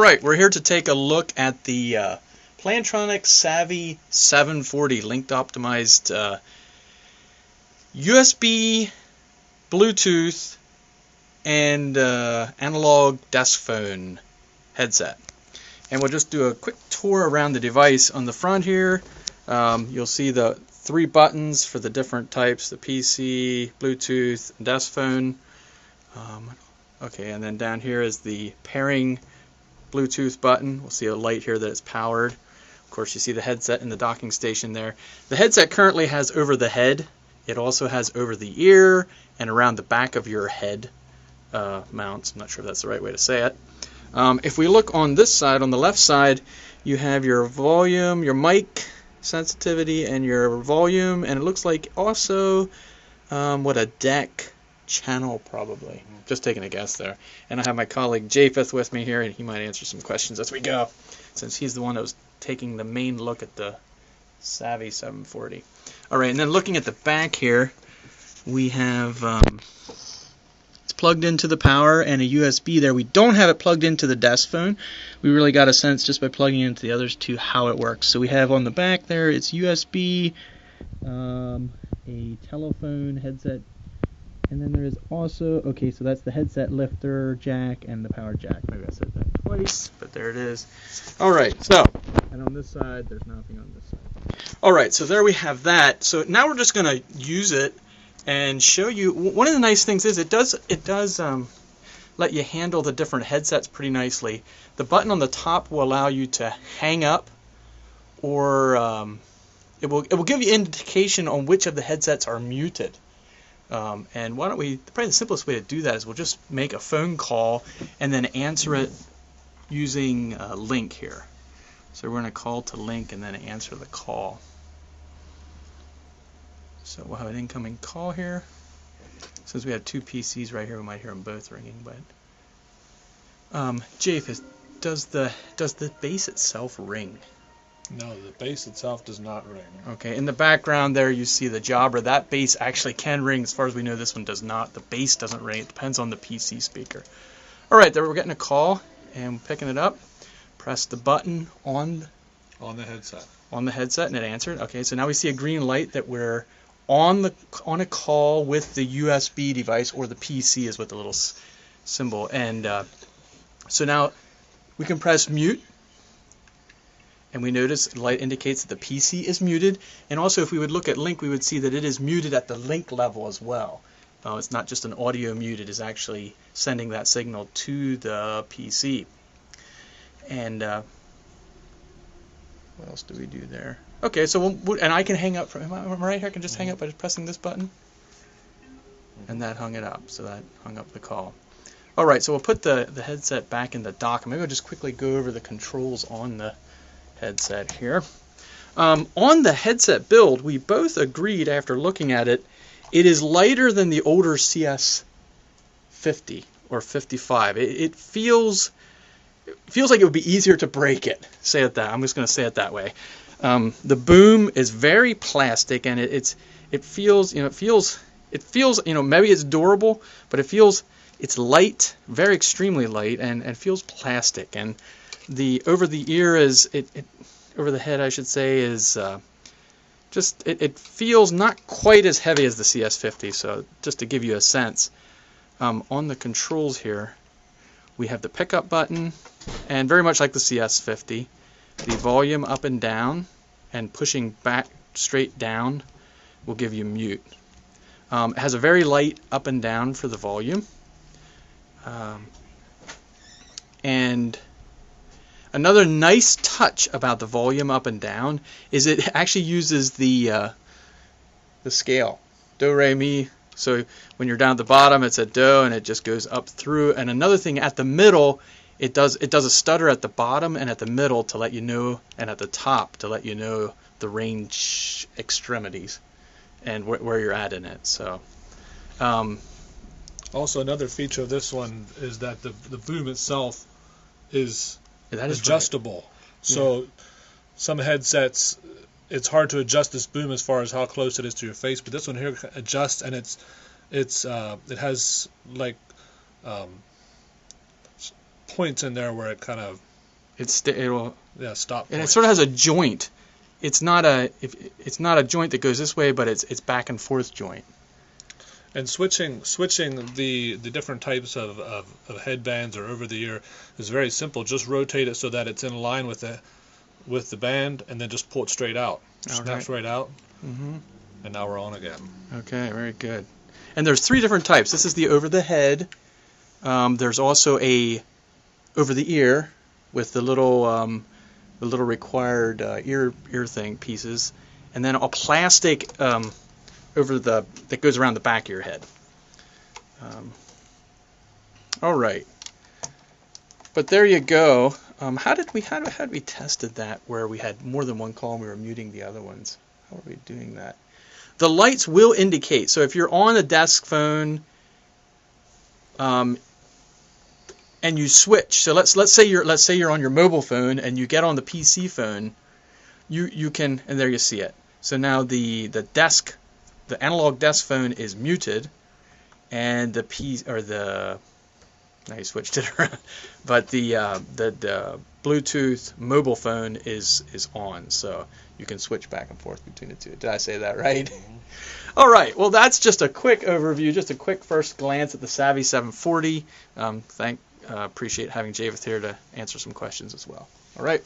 Alright, we're here to take a look at the Plantronics Savi740 linked optimized USB, Bluetooth, and analog desk phone headset. And we'll just do a quick tour around the device. On the front here, you'll see the 3 buttons for the different types, the PC, Bluetooth, and desk phone. Okay, and then down here is the pairing Bluetooth button. We'll see a light here that it's powered. Of course, you see the headset and the docking station there. The headset currently has over the head. It also has over the ear and around the back of your head mounts. I'm not sure if that's the right way to say it. If we look on this side, on the left side, you have your volume, your mic sensitivity, and your volume, and it looks like also what a DEC channel probably. Just taking a guess there. And I have my colleague Japheth with me here, and he might answer some questions as we go, since he's the one that was taking the main look at the Savi740. Alright, and then looking at the back here, we have it's plugged into the power and a USB there. We don't have it plugged into the desk phone. We really got a sense just by plugging into the others to how it works. So we have on the back there, it's USB, a telephone headset, and then there is also, okay, so that's the headset lifter jack and the power jack. Maybe I said that twice, but there it is. Alright, so, and on this side, there's nothing on this side. Alright, so there we have that. So now we're just going to use it and show you. One of the nice things is it does let you handle the different headsets pretty nicely. The button on the top will allow you to hang up, or it will give you indication on which of the headsets are muted. And why don't we, probably the simplest way to do that is we'll just make a phone call and then answer it using Lync here. So we're going to call to Lync and then answer the call. So we'll have an incoming call here. Since we have 2 PCs right here, we might hear them both ringing. But Japheth, does the base itself ring? No, the base itself does not ring. Okay, in the background there you see the jobber. That base actually can ring. As far as we know, this one does not. The base doesn't ring. It depends on the PC speaker. Alright, there we're getting a call and picking it up. Press the button on the headset. On the headset and it answered. Okay, so now we see a green light that we're on a call with the USB device, or the PC is with the little symbol. And so now we can press mute. And we notice the light indicates that the PC is muted. And also, if we would look at Lync, we would see that it is muted at the Lync level as well. It's not just an audio mute, it is actually sending that signal to the PC. And what else do we do there? Okay, so and I can hang up from, am I right here? I can just hang up by just pressing this button. And that hung it up, so that hung up the call. Alright, so we'll put the headset back in the dock. Maybe I'll just quickly go over the controls on the headset here. On the headset build, we both agreed after looking at it, it is lighter than the older CS50 or 55. It feels like it would be easier to break it. Say it that. I'm just going to say it that way. The boom is very plastic, and it feels, maybe it's durable, but it's light, very extremely light, and feels plastic. And the over the ear is over the head, I should say, is it feels not quite as heavy as the CS50. So just to give you a sense, on the controls here, we have the pickup button, and very much like the CS50, the volume up and down, and pushing back straight down will give you mute. It has a very light up and down for the volume, and another nice touch about the volume up and down is it actually uses the scale, do, re, mi. So when you're down at the bottom, it's a do, and it just goes up through. And another thing, at the middle, it does a stutter at the bottom and at the middle to let you know, and at the top to let you know the range extremities and where you're at in it. So also another feature of this one is that the boom itself is adjustable. Right. So some headsets, it's hard to adjust this boom as far as how close it is to your face, but this one here adjusts, and it has like points in there where it kind of it'll stop point. And it sort of has a joint. It's not a joint that goes this way, but it's back and forth joint. And switching the different types of headbands or over the ear is very simple. Just rotate it so that it's in line with the band, and then just pull it straight out. Snaps right out. Mm-hmm. And now we're on again. Okay, very good. And there's 3 different types. This is the over the head. There's also a over the ear with the little required ear thing pieces, and then a plastic that goes around the back of your head. All right, but there you go. How did we tested that where we had more than one call and we were muting the other ones? How are we doing that? The lights will indicate. So if you're on a desk phone, and you switch. So let's say you're on your mobile phone and you get on the PC phone, you can, and there you see it. So now the analog desk phone is muted, and now you switched it around, but the Bluetooth mobile phone is on, so you can switch back and forth between the two. Did I say that right? Mm-hmm. All right. Well, that's just a quick overview, just a quick first glance at the Savi740. Appreciate having Javeth here to answer some questions as well. All right.